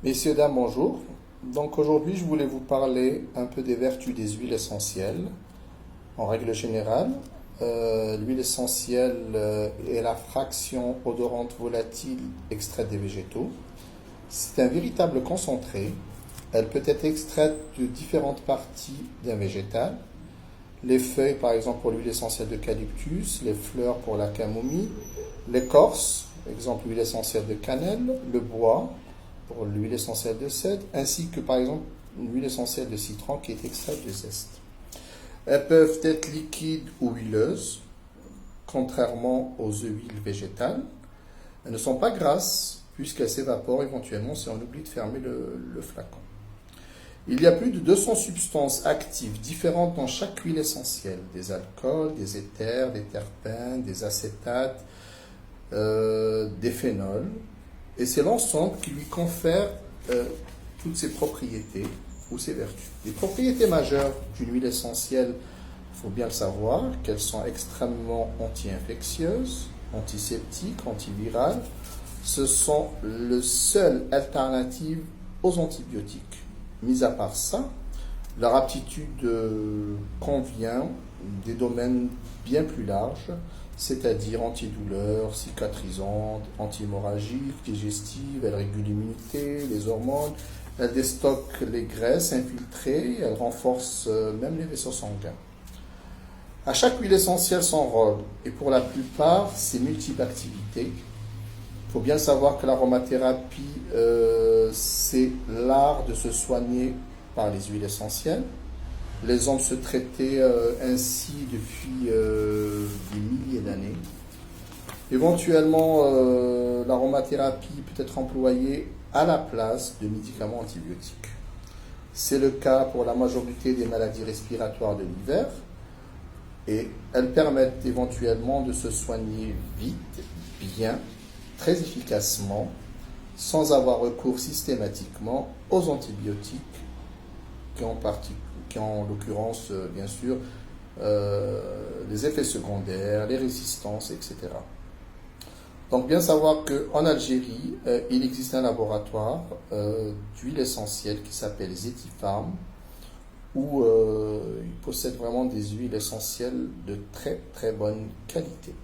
Messieurs, dames, bonjour. Donc aujourd'hui, je voulais vous parler un peu des vertus des huiles essentielles. En règle générale, l'huile essentielle est la fraction odorante volatile extraite des végétaux. C'est un véritable concentré. Elle peut être extraite de différentes parties d'un végétal. Les feuilles, par exemple, pour l'huile essentielle d'eucalyptus, les fleurs pour la camomille, l'écorce, exemple l'huile essentielle de cannelle, le bois pour l'huile essentielle de cèdre, ainsi que par exemple l'huile essentielle de citron qui est extraite de zeste. Elles peuvent être liquides ou huileuses, contrairement aux huiles végétales. Elles ne sont pas grasses, puisqu'elles s'évaporent éventuellement si on oublie de fermer le flacon. Il y a plus de 200 substances actives différentes dans chaque huile essentielle, des alcools, des éthers, des terpènes, des acétates, des phénols. Et c'est l'ensemble qui lui confère toutes ses propriétés ou ses vertus. Les propriétés majeures d'une huile essentielle, il faut bien le savoir, qu'elles sont extrêmement anti-infectieuses, antiseptiques, antivirales. Ce sont le seule alternative aux antibiotiques. Mis à part ça, leur aptitude convient des domaines bien plus larges, c'est-à-dire antidouleur, cicatrisante, anti-hémorragique, digestive, elle régule l'immunité, les hormones, elle déstocke les graisses infiltrées, elle renforce même les vaisseaux sanguins. À chaque huile essentielle son rôle, et pour la plupart, ses multiples activités. Il faut bien savoir que l'aromathérapie, c'est l'art de se soigner par les huiles essentielles. Les hommes se traitaient ainsi depuis des milliers d'années. Éventuellement, l'aromathérapie peut être employée à la place de médicaments antibiotiques. C'est le cas pour la majorité des maladies respiratoires de l'hiver et elles permettent éventuellement de se soigner vite, bien, très efficacement, sans avoir recours systématiquement aux antibiotiques, qui en l'occurrence, bien sûr, les effets secondaires, les résistances, etc. Donc bien savoir qu'en Algérie, il existe un laboratoire d'huile essentielle qui s'appelle Zetifarm, où il possède vraiment des huiles essentielles de très très bonne qualité.